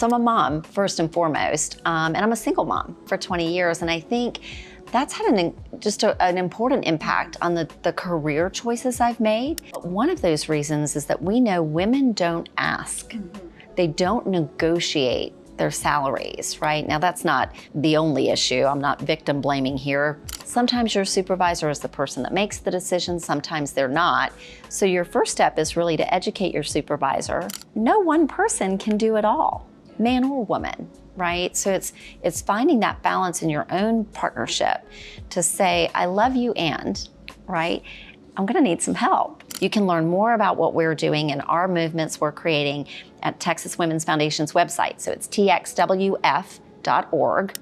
So I'm a mom, first and foremost, and I'm a single mom for 20 years. And I think that's had an important impact on the career choices I've made. One of those reasons is that we know women don't ask. They don't negotiate their salaries, right? Now, that's not the only issue. I'm not victim blaming here. Sometimes your supervisor is the person that makes the decision, sometimes they're not. So your first step is really to educate your supervisor. No one person can do it all, man or woman, right? So it's finding that balance in your own partnership to say, I love you and, right? I'm gonna need some help. You can learn more about what we're doing and our movements we're creating at Texas Women's Foundation's website. So it's txwf.org.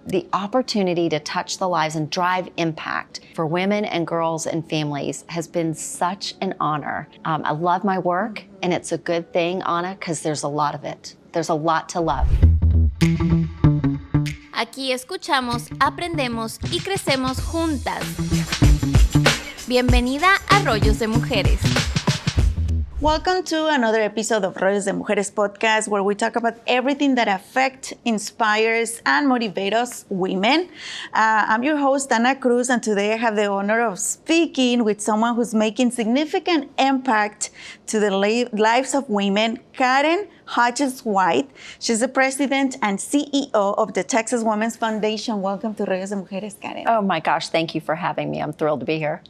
The opportunity to touch the lives and drive impact for women and girls and families has been such an honor. I love my work, and it's a good thing, Anna, because there's a lot of it. There's a lot to love. Aquí escuchamos, aprendemos y crecemos juntas. Bienvenida a Rollos de Mujeres. Welcome to another episode of Rollos de Mujeres Podcast, where we talk about everything that affects, inspires, and motivates us women. I'm your host, Ana Cruz, and today I have the honor of speaking with someone who's making significant impact to the lives of women, Karen Hughes White. She's the president and CEO of the Texas Women's Foundation. Welcome to Rollos de Mujeres, Karen. Oh my gosh, thank you for having me. I'm thrilled to be here.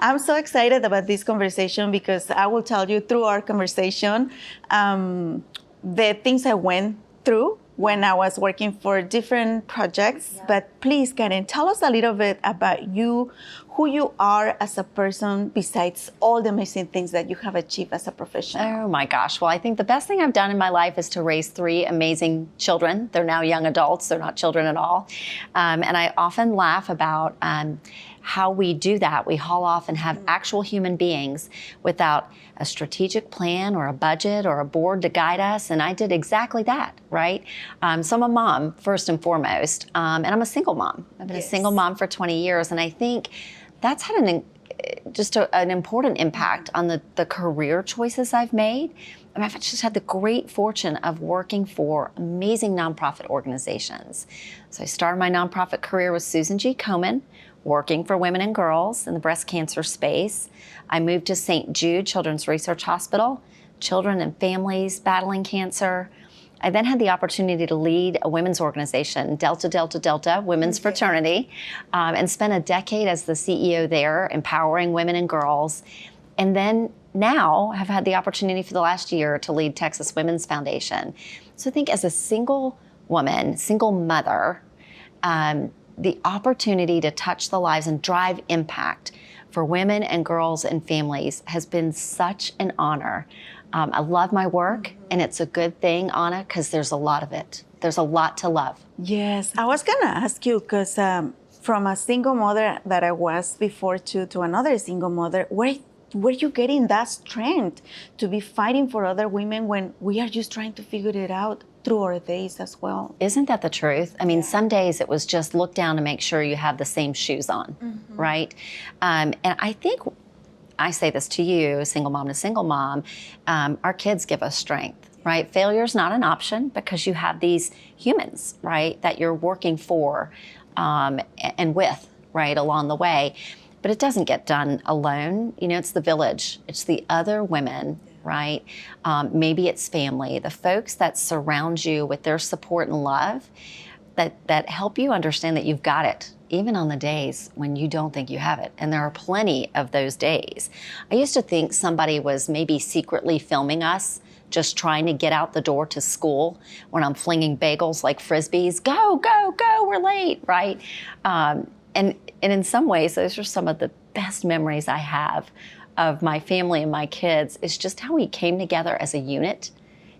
I'm so excited about this conversation because I will tell you through our conversation the things I went through when I was working for different projects. Yeah. But please, Karen, tell us a little bit about you, who you are as a person, besides all the amazing things that you have achieved as a professional. Oh my gosh. Well, I think the best thing I've done in my life is to raise 3 amazing children. They're now young adults. They're not children at all. And I often laugh about how we do that. We haul off and have actual human beings without a strategic plan or a budget or a board to guide us. And I did exactly that, right? So I'm a mom, first and foremost, and I'm a single mom. I've been a single mom for 20 years. And I think that's had an important impact on the career choices I've made. I mean, I've just had the great fortune of working for amazing nonprofit organizations. So I started my nonprofit career with Susan G. Komen, working for women and girls in the breast cancer space. I moved to St. Jude Children's Research Hospital, children and families battling cancer. I then had the opportunity to lead a women's organization, Delta Delta Delta Women's Fraternity, and spent a decade as the CEO there, empowering women and girls. And then now have had the opportunity for the last year to lead Texas Women's Foundation. So I think as a single woman, single mother, the opportunity to touch the lives and drive impact for women and girls and families has been such an honor. I love my work, and it's a good thing, Anna, because there's a lot of it. There's a lot to love. Yes, I was gonna ask you, because from a single mother that I was before to another single mother, where you getting that strength to be fighting for other women when we are just trying to figure it out through our days as well? Isn't that the truth? I mean, some days it was just look down to make sure you have the same shoes on, right? And I think, I say this to you, single mom to single mom, our kids give us strength, right? Failure is not an option because you have these humans, right, that you're working for and with, right, along the way. But it doesn't get done alone. You know, it's the village. It's the other women, right? Maybe it's family, the folks that surround you with their support and love that help you understand that you've got it, even on the days when you don't think you have it. And there are plenty of those days. I used to think somebody was maybe secretly filming us, just trying to get out the door to school when I'm flinging bagels like Frisbees. Go, go, go, we're late, right? And in some ways, those are some of the best memories I have of my family and my kids, is just how we came together as a unit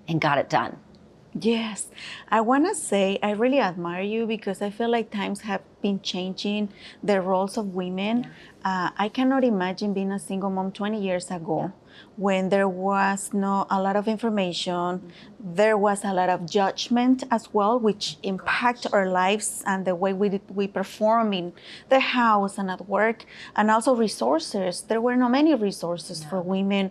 and got it done. Yes, I want to say I really admire you because I feel like times have been changing the roles of women. I cannot imagine being a single mom 20 years ago. when there was not a lot of information, there was a lot of judgment as well, which impact our lives and the way we perform in the house and at work, and also resources. There were not many resources for women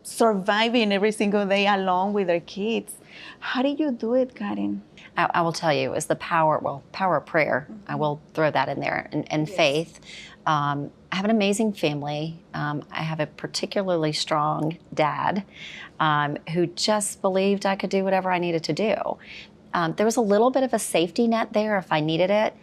surviving every single day alone with their kids. How did you do it, Karen? I will tell you, is the power of prayer. I will throw that in there, and faith. I have an amazing family. I have a particularly strong dad who just believed I could do whatever I needed to do. There was a little bit of a safety net there if I needed it.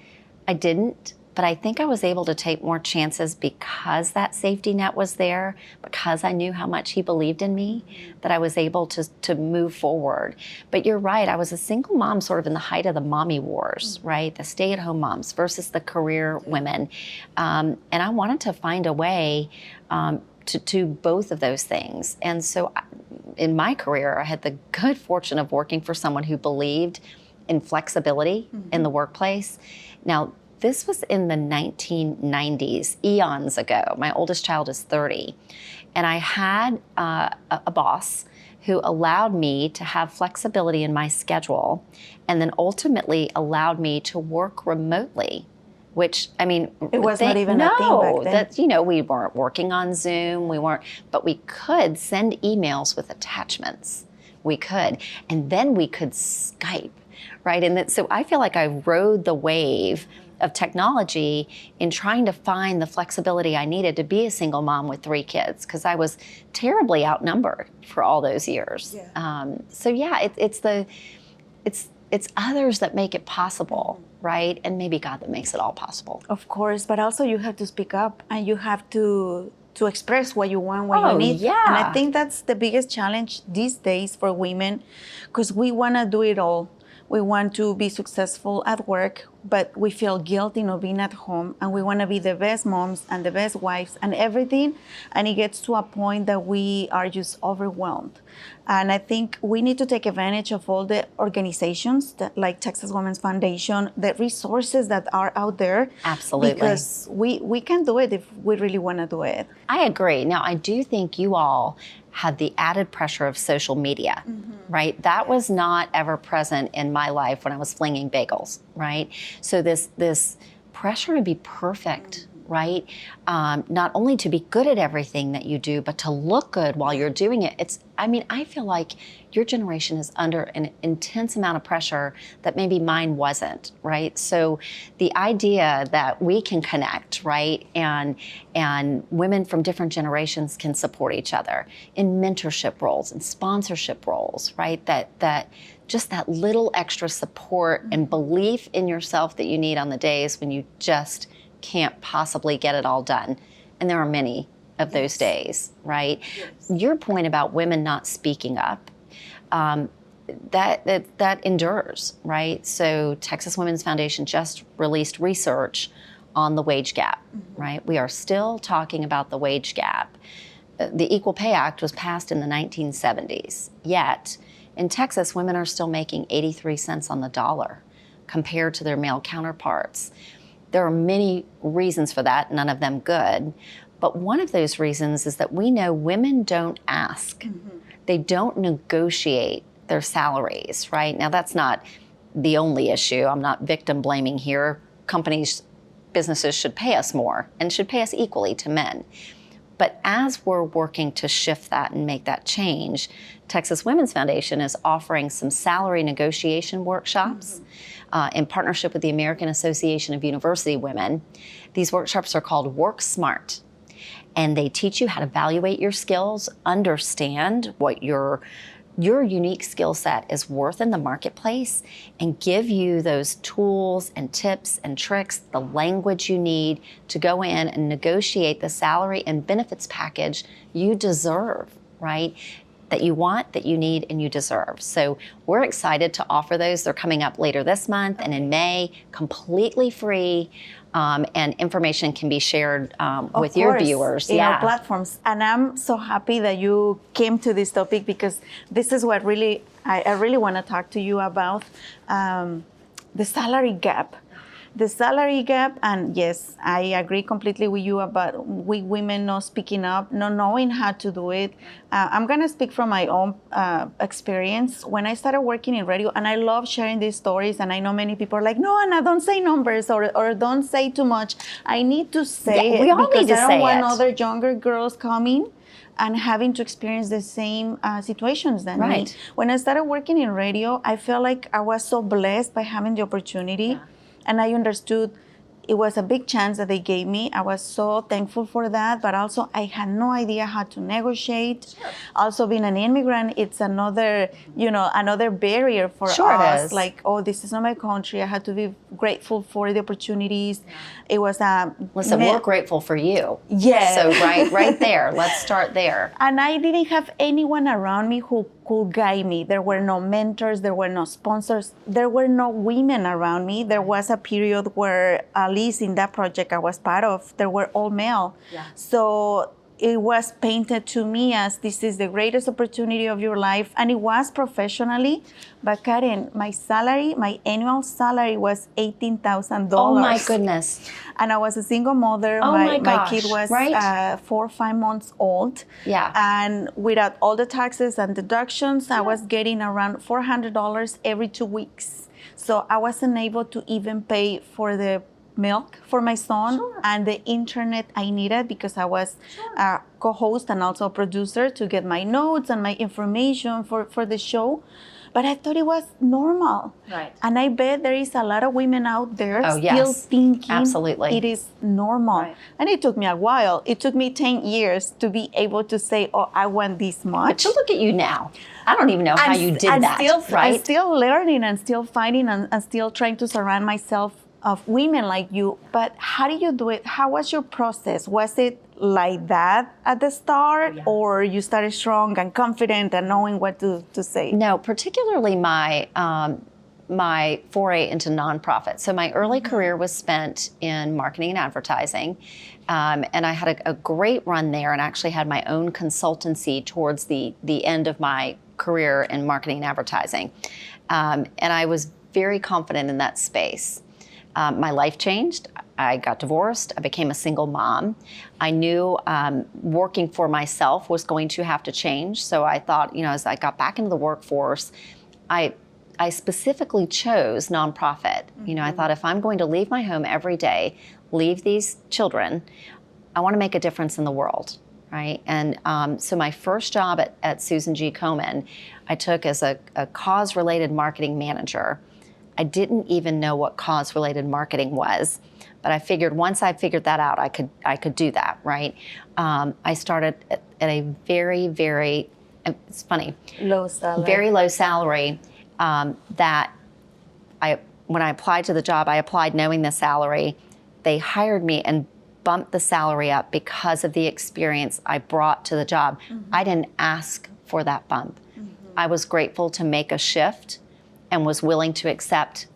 I didn't, but I think I was able to take more chances because that safety net was there, because I knew how much he believed in me, that I was able to move forward. But you're right, I was a single mom sort of in the height of the mommy wars, right? The stay-at-home moms versus the career women. And I wanted to find a way to do both of those things. And so in my career, I had the good fortune of working for someone who believed in flexibility in the workplace. Now, this was in the 1990s, eons ago. My oldest child is 30. And I had a boss who allowed me to have flexibility in my schedule and then ultimately allowed me to work remotely, which, I mean, it was not even a thing back then. That, we weren't working on Zoom, but we could send emails with attachments. We could. And then we could Skype, right? And so I feel like I rode the wave of technology in trying to find the flexibility I needed to be a single mom with 3 kids, because I was terribly outnumbered for all those years. It's others that make it possible, right? And maybe God that makes it all possible. Of course, but also you have to speak up and you have to express what you want, what you need. Yeah. And I think that's the biggest challenge these days for women, because we want to do it all. We want to be successful at work, but we feel guilty not being at home, and we want to be the best moms and the best wives and everything. And it gets to a point that we are just overwhelmed. And I think we need to take advantage of all the organizations that, like Texas Women's Foundation, the resources that are out there. Absolutely. Because we can do it if we really want to do it. I agree. Now, I do think you all had the added pressure of social media, right? That was not ever present in my life when I was flinging bagels, right? So this pressure to be perfect, right? Not only to be good at everything that you do, but to look good while you're doing it. I feel like your generation is under an intense amount of pressure that maybe mine wasn't, right? So the idea that we can connect, right? And women from different generations can support each other in mentorship roles and sponsorship roles, right? That just that little extra support and belief in yourself that you need on the days when you just can't possibly get it all done. And there are many of those days, right? Yes. Your point about women not speaking up, that endures, right? So Texas Women's Foundation just released research on the wage gap, right? We are still talking about the wage gap. The Equal Pay Act was passed in the 1970s, yet in Texas, women are still making 83 cents on the dollar compared to their male counterparts. There are many reasons for that, none of them good. But one of those reasons is that we know women don't ask. They don't negotiate their salaries, right? Now, that's not the only issue. I'm not victim blaming here. Businesses should pay us more and should pay us equally to men. But as we're working to shift that and make that change, Texas Women's Foundation is offering some salary negotiation workshops in partnership with the American Association of University Women. These workshops are called Work Smart, and they teach you how to evaluate your skills, understand what your unique skill set is worth in the marketplace, and give you those tools and tips and tricks, the language you need to go in and negotiate the salary and benefits package you deserve, right? That you want, that you need, and you deserve. So we're excited to offer those. They're coming up later this month and in May, completely free. And information can be shared with your viewers. In our platforms. And I'm so happy that you came to this topic, because this is what I really want to talk to you about, the salary gap. the salary gap, and yes, I agree completely with you about we women not speaking up, not knowing how to do it. I'm gonna speak from my own experience. When I started working in radio, and I love sharing these stories, and I know many people are like, no, Anna, don't say numbers or don't say too much. I need to say it we all because need to I don't say want it. other younger girls coming and having to experience the same situations than me. Right. When I started working in radio, I felt like I was so blessed by having the opportunity, and I understood it was a big chance that they gave me. I was so thankful for that, but also I had no idea how to negotiate. Sure. Also, being an immigrant, it's another, another barrier for Sure it us. is. Like, oh, this is not my country. I had to be grateful for the opportunities. It was a Listen, we're grateful for you. Yes. So right there, let's start there. And I didn't have anyone around me who could guide me. There were no mentors, there were no sponsors, there were no women around me. There was a period where, at least in that project I was part of, there were all male. Yeah. So it was painted to me as this is the greatest opportunity of your life. And it was professionally. But Karen, my annual salary was $18,000. Oh my goodness. And I was a single mother. Oh my my gosh, kid was right? 4 or 5 months old. Yeah. And without all the taxes and deductions, I was getting around $400 every 2 weeks. So I wasn't able to even pay for the milk for my son and the internet I needed because I was a co-host and also a producer to get my notes and my information for the show. But I thought it was normal. Right. And I bet there is a lot of women out there Oh, still yes. thinking Absolutely. it is normal. Right. And it took me a while. It took me 10 years to be able to say, oh, I want this much. But you look at you now. I don't even know how you did that, right? I'm still learning and still fighting and still trying to surround myself of women like you. But how did you do it? How was your process? Was it like that at the start, or you started strong and confident and knowing what to say? No, particularly my my foray into nonprofit. So my early career was spent in marketing and advertising, and I had a great run there, and actually had my own consultancy towards the end of my career in marketing and advertising, and I was very confident in that space. My life changed. I got divorced. I became a single mom. I knew working for myself was going to have to change. So I thought, as I got back into the workforce, I specifically chose nonprofit. I thought if I'm going to leave my home every day, leave these children, I want to make a difference in the world, right? And so my first job at Susan G. Komen, I took as a cause-related marketing manager. I didn't even know what cause-related marketing was, but I figured once I figured that out, I could do that, right? I started at a very, very, it's funny, Low salary. very low salary. That when I applied to the job, I applied knowing the salary. They hired me and bumped the salary up because of the experience I brought to the job. I didn't ask for that bump. I was grateful to make a shift and was willing to accept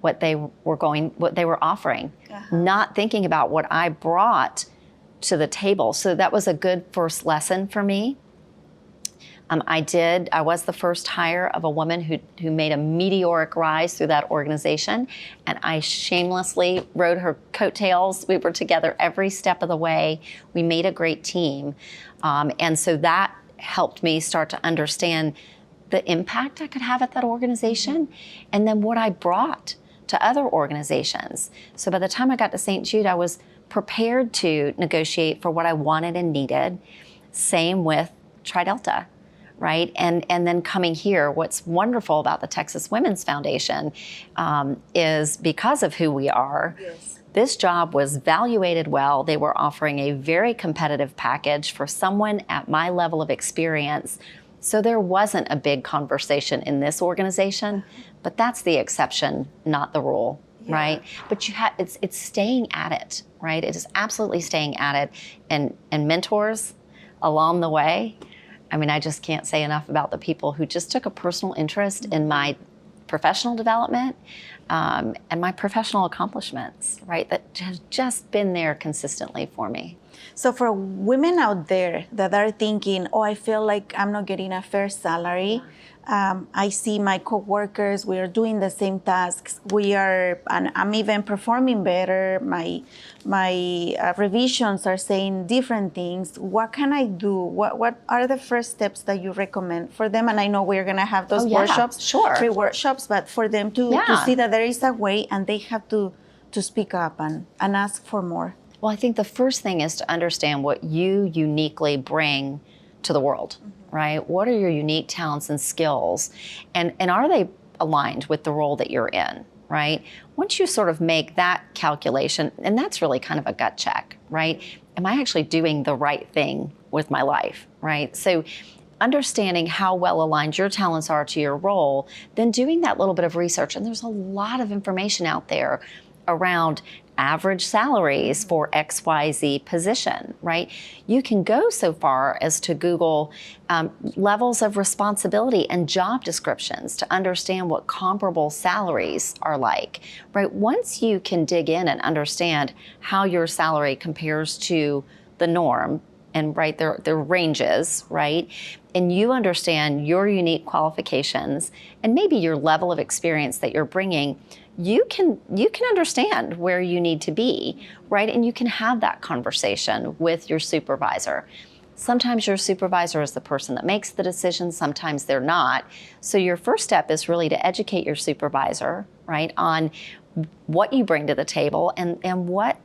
what they were offering, not thinking about what I brought to the table. So that was a good first lesson for me. I was the first hire of a woman who made a meteoric rise through that organization, and I shamelessly rode her coattails. We were together every step of the way. We made a great team. And so that helped me start to understand the impact I could have at that organization, and then what I brought to other organizations. So by the time I got to St. Jude, I was prepared to negotiate for what I wanted and needed. Same with Tri-Delta, right? And then coming here, what's wonderful about the Texas Women's Foundation is because of who we are, this job was valuated well. They were offering a very competitive package for someone at my level of experience. So there wasn't a big conversation in this organization, but that's the exception, not the rule, right? But it's staying at it, right? It is absolutely staying at it, and mentors along the way. I mean, I just can't say enough about the people who just took a personal interest in my professional development and my professional accomplishments, right? That have just been there consistently for me. So for women out there that are thinking, oh, I feel like I'm not getting a fair salary. I see my coworkers, we are doing the same tasks. And I'm even performing better. My revisions are saying different things. What can I do? What are the first steps that you recommend for them? And I know we're gonna have those workshops, free workshops, but for them to see that there is a way and they have to speak up and ask for more. Well, I think the first thing is to understand what you uniquely bring to the world, right? What are your unique talents and skills? And are they aligned with the role that you're in, right? Once you sort of make that calculation, and that's really kind of a gut check, right? Am I actually doing the right thing with my life, right? So understanding how well aligned your talents are to your role, then doing that little bit of research. And there's a lot of information out there around average salaries for XYZ position, right? You can go so far as to Google levels of responsibility and job descriptions to understand what comparable salaries are like, right? Once you can dig in and understand how your salary compares to the norm, and right, there are ranges, right? And you understand your unique qualifications and maybe your level of experience that you're bringing, you can understand where you need to be, right? And you can have that conversation with your supervisor. Sometimes your supervisor is the person that makes the decision, sometimes they're not. So your first step is really to educate your supervisor, right, on what you bring to the table and what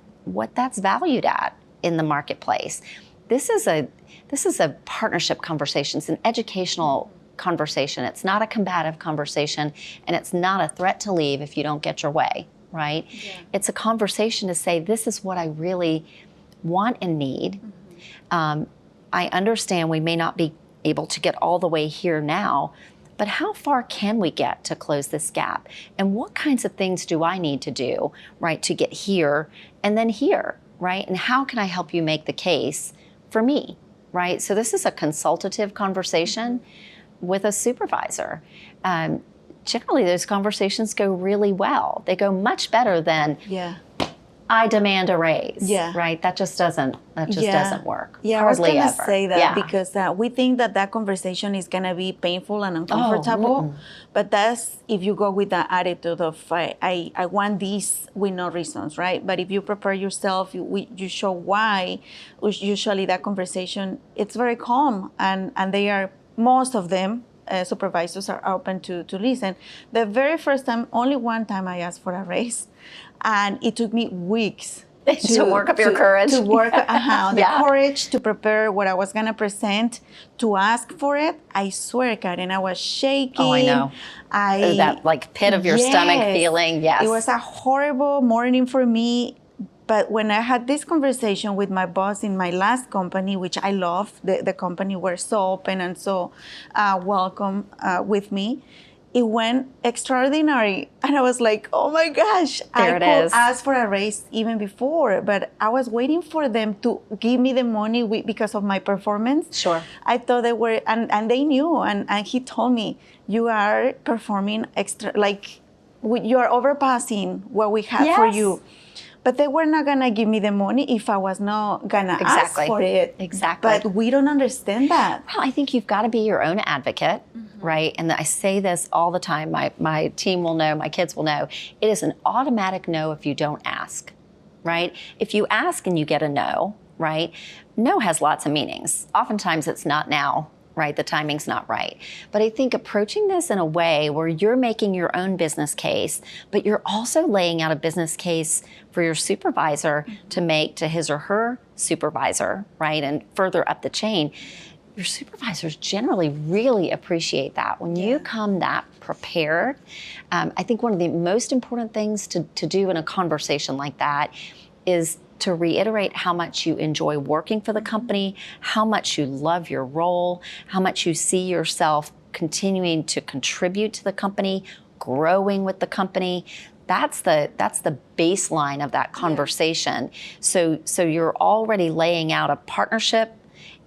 that's valued at in the marketplace. This is a partnership conversation. It's an educational conversation. It's not a combative conversation, and it's not a threat to leave if you don't get your way, right? Yeah. It's a conversation to say, this is what I really want and need. I understand we may not be able to get all the way here now, but how far can we get to close this gap? And what kinds of things do I need to do, right, to get here and then here, right? And how can I help you make the case for me, right? So this is a consultative conversation with a supervisor. Generally, those conversations go really well. They go much better than, I demand a raise, right? That just doesn't work. Yeah, hardly I was ever. Gonna say that because we think that conversation is gonna be painful and uncomfortable. But that's if you go with the attitude of I want this with no reasons, right? But if you prepare yourself, you show why. Usually that conversation it's very calm and they are most of them. Supervisors are open to listen. The very first time, only one time I asked for a raise, and it took me weeks to work up your courage. To work the courage to prepare what I was gonna present, to ask for it. I swear, Karen, I was shaking. Oh, I know. That like pit of your stomach feeling. Yes, it was a horrible morning for me. But when I had this conversation with my boss in my last company, which I loved, the company were so open and so welcome with me, it went extraordinary. And I was like, oh my gosh, I could ask for a raise even before, but I was waiting for them to give me the money because of my performance. Sure. I thought they were, and they knew, and he told me, you are performing extra, like you are overpassing what we have for you. But they were not gonna give me the money if I was not gonna ask for it. Exactly. But we don't understand that. Well, I think you've got to be your own advocate, right? And I say this all the time. My team will know, my kids will know. It is an automatic no if you don't ask, right? If you ask and you get a no, right? No has lots of meanings. Oftentimes it's not now, right? The timing's not right. But I think approaching this in a way where you're making your own business case, but you're also laying out a business case for your supervisor to make to his or her supervisor, right? And further up the chain, your supervisors generally really appreciate that. When you come that prepared, I think one of the most important things to do in a conversation like that is to reiterate how much you enjoy working for the company, how much you love your role, how much you see yourself continuing to contribute to the company, growing with the company. That's the baseline of that conversation. So you're already laying out a partnership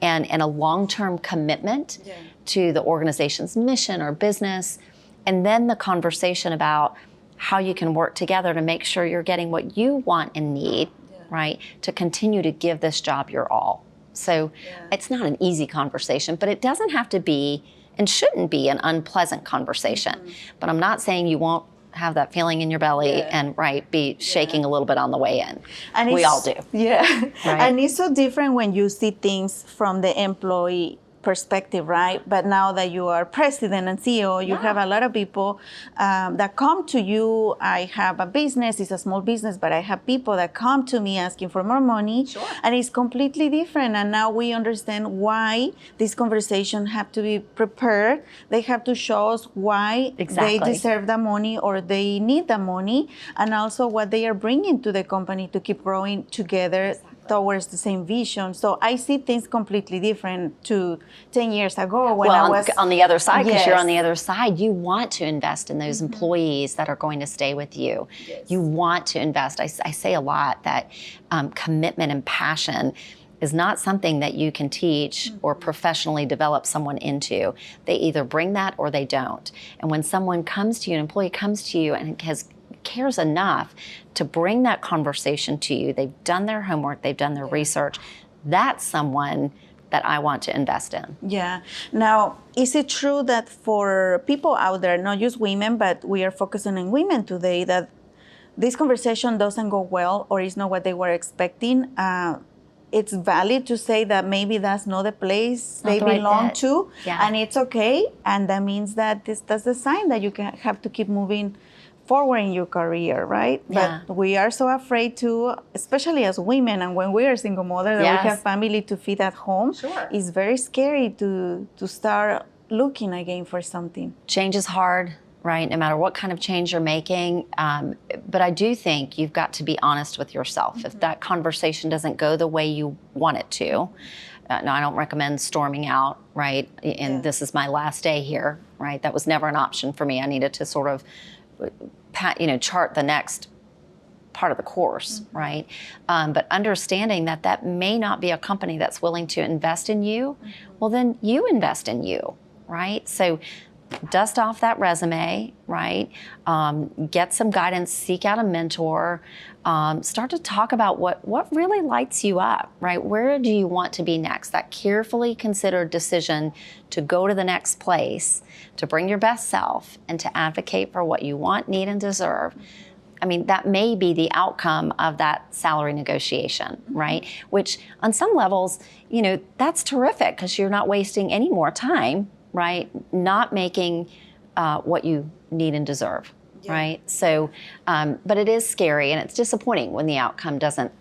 and a long-term commitment to the organization's mission or business, and then the conversation about how you can work together to make sure you're getting what you want and need right? To continue to give this job your all. So it's not an easy conversation, but it doesn't have to be and shouldn't be an unpleasant conversation. But I'm not saying you won't have that feeling in your belly and be shaking a little bit on the way in. And we all do. Yeah. Right? And it's so different when you see things from the employee perspective, right? But now that you are president and CEO, you have a lot of people that come to you. I have a business, it's a small business, but I have people that come to me asking for more money. And it's completely different. And now we understand why these conversations have to be prepared. They have to show us why they deserve the money or they need the money, and also what they are bringing to the company to keep growing together towards the same vision. So I see things completely different to 10 years ago when I was on the other side, because you're on the other side. You want to invest in those employees that are going to stay with you. You want to invest. I say a lot that commitment and passion is not something that you can teach or professionally develop someone into. They either bring that or they don't. And when someone comes to you, an employee comes to you and cares enough to bring that conversation to you, they've done their homework, they've done their research, that's someone that I want to invest in. Yeah. Now, is it true that for people out there, not just women, but we are focusing on women today, that this conversation doesn't go well or is not what they were expecting? It's valid to say that maybe that's not the place they belong to, and it's okay. And that means that that's a sign that you have to keep moving forward in your career, right? Yeah. But we are so afraid to, especially as women, and when we are single mothers, that we have family to feed at home. It's very scary to start looking again for something. Change is hard, right? No matter what kind of change you're making. But I do think you've got to be honest with yourself. If that conversation doesn't go the way you want it to, no, I don't recommend storming out, right? And this is my last day here, right? That was never an option for me. I needed to sort of chart the next part of the course, right? But understanding that may not be a company that's willing to invest in you, well, then you invest in you, right? So dust off that resume, right? Get some guidance, seek out a mentor, start to talk about what really lights you up, right? Where do you want to be next? That carefully considered decision to go to the next place, to bring your best self, and to advocate for what you want, need, and deserve. I mean, that may be the outcome of that salary negotiation, right? Which on some levels, that's terrific because you're not wasting any more time, right? Not making what you need and deserve, right? So, but it is scary and it's disappointing when the outcome doesn't,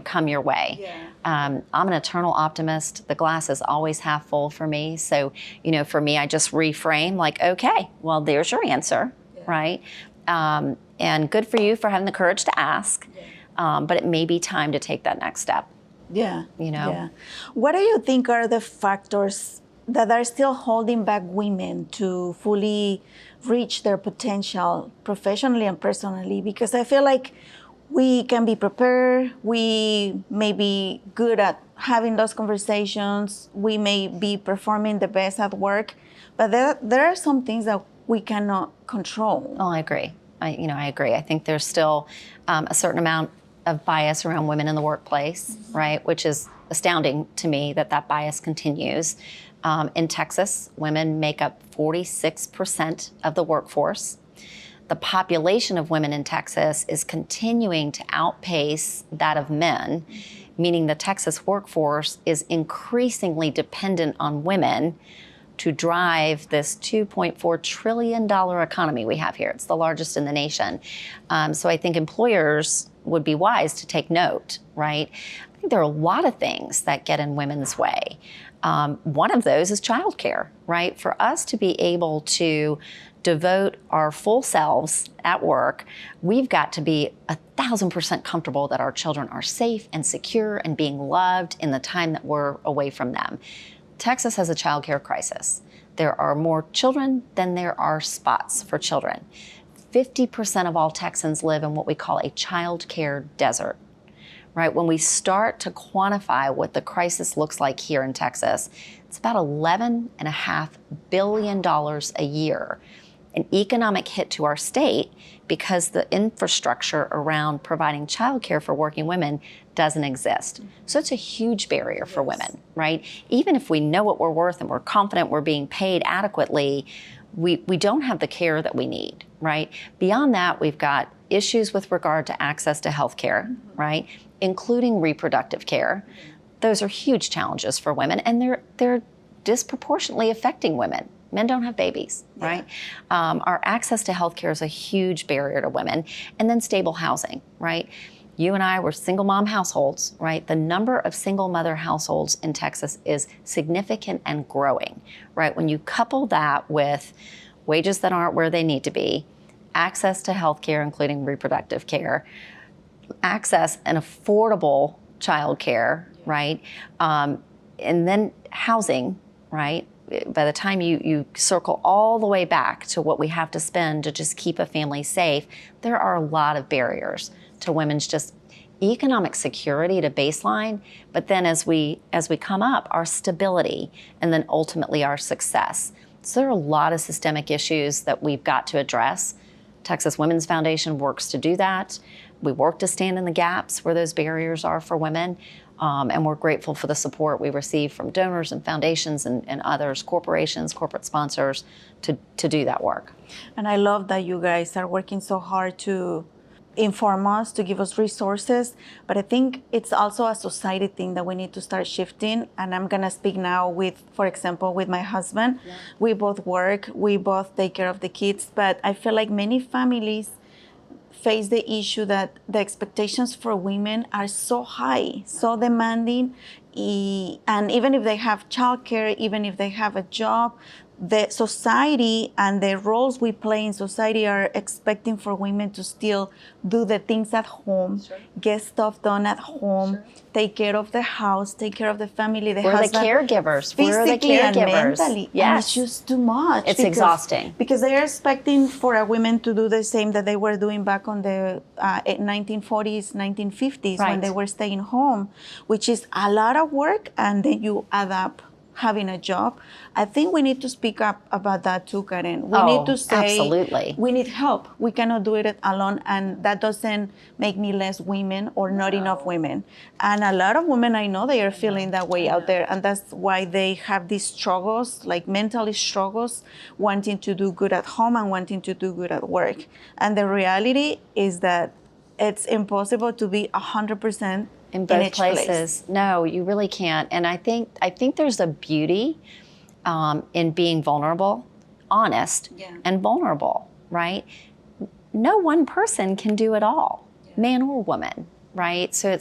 come your way. I'm an eternal optimist. The glass is always half full for me. So, for me, I just reframe like, okay, well, there's your answer, right? And good for you for having the courage to ask, but it may be time to take that next step. Yeah. What do you think are the factors that are still holding back women to fully reach their potential professionally and personally? Because I feel like we can be prepared, we may be good at having those conversations, we may be performing the best at work, but there are some things that we cannot control. Oh, I agree. I agree. I think there's still a certain amount of bias around women in the workplace, right? Which is astounding to me that bias continues. In Texas, women make up 46% of the workforce. The population of women in Texas is continuing to outpace that of men, meaning the Texas workforce is increasingly dependent on women to drive this $2.4 trillion economy we have here. It's the largest in the nation. So I think employers would be wise to take note, right? I think there are a lot of things that get in women's way. One of those is childcare, right? For us to be able to devote our full selves at work, we've got to be 1,000% comfortable that our children are safe and secure and being loved in the time that we're away from them. Texas has a childcare crisis. There are more children than there are spots for children. 50% of all Texans live in what we call a childcare desert, right? When we start to quantify what the crisis looks like here in Texas, it's about $11.5 billion a year an economic hit to our state because the infrastructure around providing childcare for working women doesn't exist. So it's a huge barrier for women, right? Even if we know what we're worth and we're confident we're being paid adequately, we don't have the care that we need, right? Beyond that, we've got issues with regard to access to health care, right? Including reproductive care. Those are huge challenges for women, and they're disproportionately affecting women. Men don't have babies, right? Our access to health care is a huge barrier to women. And then stable housing, right? You and I were single mom households, right? The number of single mother households in Texas is significant and growing, right? When you couple that with wages that aren't where they need to be, access to health care, including reproductive care, access and affordable child care, right? And then housing, right? By the time you circle all the way back to what we have to spend to just keep a family safe, there are a lot of barriers to women's just economic security to baseline, but then as we come up, our stability, and then ultimately our success. So there are a lot of systemic issues that we've got to address. Texas Women's Foundation works to do that. We work to stand in the gaps where those barriers are for women. And we're grateful for the support we receive from donors and foundations and others, corporations, corporate sponsors, to do that work. And I love that you guys are working so hard to inform us, to give us resources. But I think it's also a society thing that we need to start shifting. And I'm going to speak now with, for example, with my husband. Yeah. We both work, we both take care of the kids. But I feel like many families face the issue that the expectations for women are so high, so demanding, and even if they have childcare, even if they have a job, the society and the roles we play in society are expecting for women to still do the things at home, get stuff done at home, take care of the house, take care of the family, We're husband. The caregivers. We're the Physically caregivers. And mentally. Yes. And it's just too much. It's exhausting. Because they are expecting for a women to do the same that they were doing back on the 1940s, 1950s, right, when they were staying home, which is a lot of work, and then you add up having a job. I think we need to speak up about that too, Karen. We need to say, absolutely, we need help. We cannot do it alone, and that doesn't make me less women or not enough women. And a lot of women I know, they are feeling that way out there, and that's why they have these struggles, like mentally struggles, wanting to do good at home and wanting to do good at work. And the reality is that it's impossible to be 100% in both places. No, you really can't. And I think there's a beauty in being vulnerable, honest, and vulnerable, right? No one person can do it all, man or woman, right? So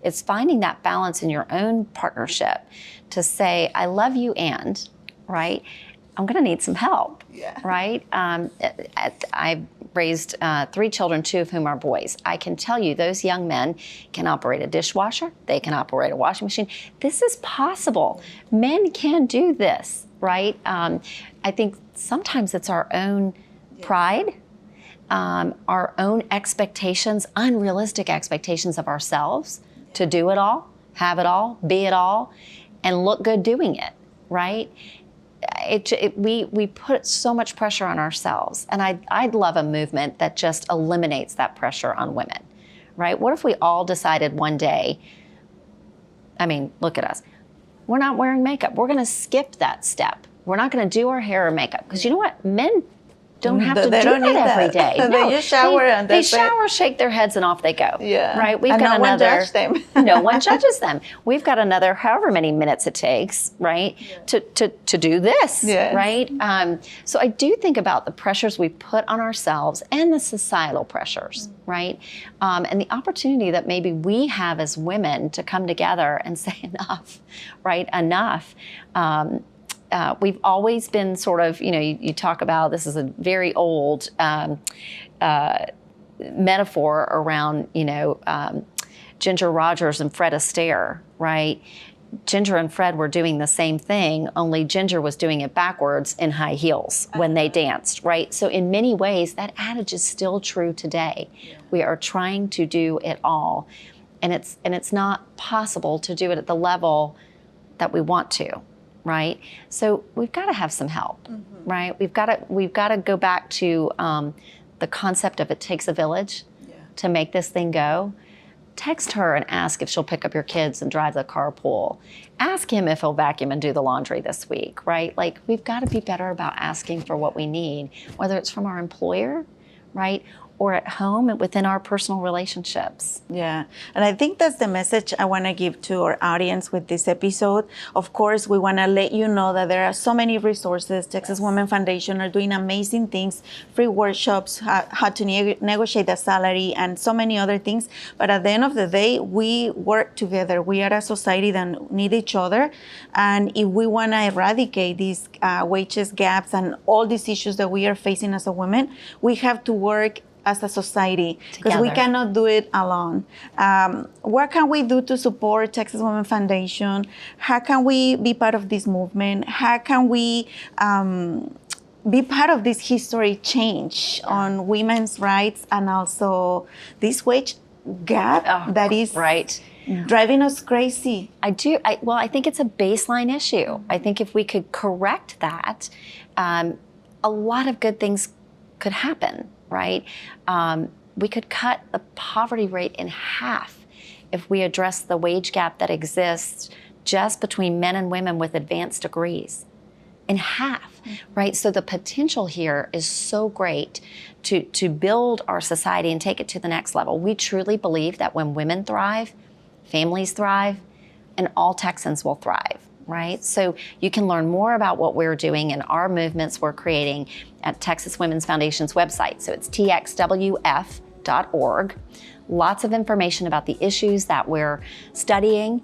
it's finding that balance in your own partnership to say, I love you, and, right, I'm gonna need some help, right? I've raised 3 children, 2 of whom are boys. I can tell you those young men can operate a dishwasher, they can operate a washing machine. This is possible. Men can do this, right? I think sometimes it's our own pride, our own expectations, unrealistic expectations of ourselves to do it all, have it all, be it all, and look good doing it, right? We put so much pressure on ourselves, and I'd love a movement that just eliminates that pressure on women, right? What if we all decided one day, I mean, look at us, we're not wearing makeup. We're gonna skip that step. We're not gonna do our hair or makeup, because you know what? Men don't have to do that every day. They just shower and they shower, shake their heads, and off they go. Yeah. Right? We've and got no another. one judges them. No one judges them. We've got another however many minutes it takes, right, to do this, right? So I do think about the pressures we put on ourselves and the societal pressures, right? And the opportunity that maybe we have as women to come together and say enough, right? Enough. We've always been sort of, you talk about, this is a very old metaphor around, Ginger Rogers and Fred Astaire, right? Ginger and Fred were doing the same thing, only Ginger was doing it backwards in high heels when they danced, right? So in many ways, that adage is still true today. We are trying to do it all, and it's not possible to do it at the level that we want to. right? So we've got to have some help, right? We've got to go back to the concept of it takes a village to make this thing go. Text her and ask if she'll pick up your kids and drive the carpool. Ask him if he'll vacuum and do the laundry this week, right? Like, we've got to be better about asking for what we need, whether it's from our employer, right? Or at home and within our personal relationships. Yeah, and I think that's the message I want to give to our audience with this episode. Of course, we want to let you know that there are so many resources. Texas Women Foundation are doing amazing things, free workshops, how to negotiate a salary, and so many other things. But at the end of the day, we work together. We are a society that need each other. And if we want to eradicate these wages gaps and all these issues that we are facing as a woman, we have to work as a society, because we cannot do it alone. What can we do to support Texas Women Foundation? How can we be part of this movement? How can we be part of this history change on women's rights and also this wage gap that is driving us crazy? I think it's a baseline issue. I think if we could correct that, a lot of good things could happen. Right? We could cut the poverty rate in half if we address the wage gap that exists just between men and women with advanced degrees. In half, right? So the potential here is so great to build our society and take it to the next level. We truly believe that when women thrive, families thrive, and all Texans will thrive. Right? So you can learn more about what we're doing and our movements we're creating at Texas Women's Foundation's website. So it's txwf.org. Lots of information about the issues that we're studying,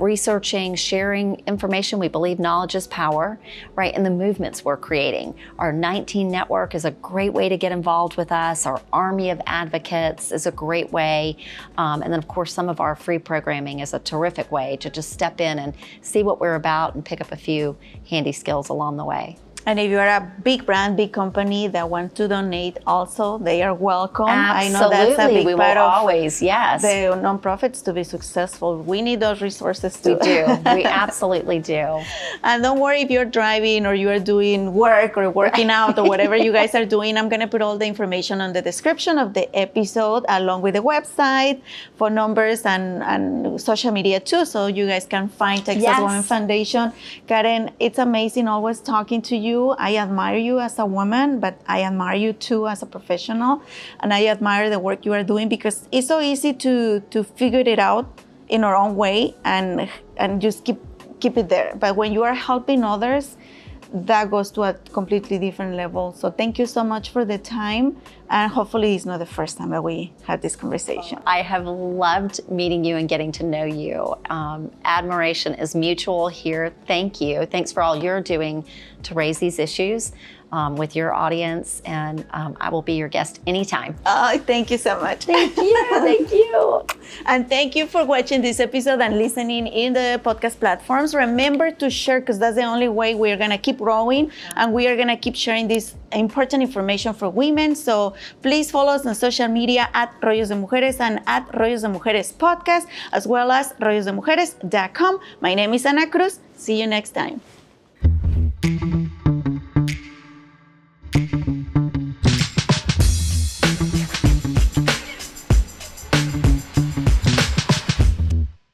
researching, sharing information. We believe knowledge is power, right? And the movements we're creating. Our 19 network is a great way to get involved with us. Our army of advocates is a great way. And then, of course, some of our free programming is a terrific way to just step in and see what we're about and pick up a few handy skills along the way. And if you're a big brand, big company that want to donate also, they are welcome. Absolutely. I know that's a big part of always, yes. the nonprofits to be successful. We need those resources too. We do. We absolutely do. And don't worry if you're driving or you are doing work or working out or whatever you guys are doing. I'm going to put all the information on the description of the episode along with the website, phone numbers, and social media too, so you guys can find Texas Women Foundation. Karen, it's amazing always talking to you. I admire you as a woman, but I admire you too as a professional. And I admire the work you are doing because it's so easy to figure it out in our own way and just keep it there. But when you are helping others, that goes to a completely different level. So thank you so much for the time. And hopefully it's not the first time that we had this conversation. I have loved meeting you and getting to know you. Admiration is mutual here. Thank you. Thanks for all you're doing to raise these issues with your audience. And I will be your guest anytime. Oh, thank you so much. Thank you. Thank you. And thank you for watching this episode and listening in the podcast platforms. Remember to share, because that's the only way we're going to keep growing and we are going to keep sharing this important information for women. So please follow us on social media at Rollos de Mujeres and at Rollos de Mujeres Podcast, as well as rollosdemujeres.com. My name is Ana Cruz. See you next time.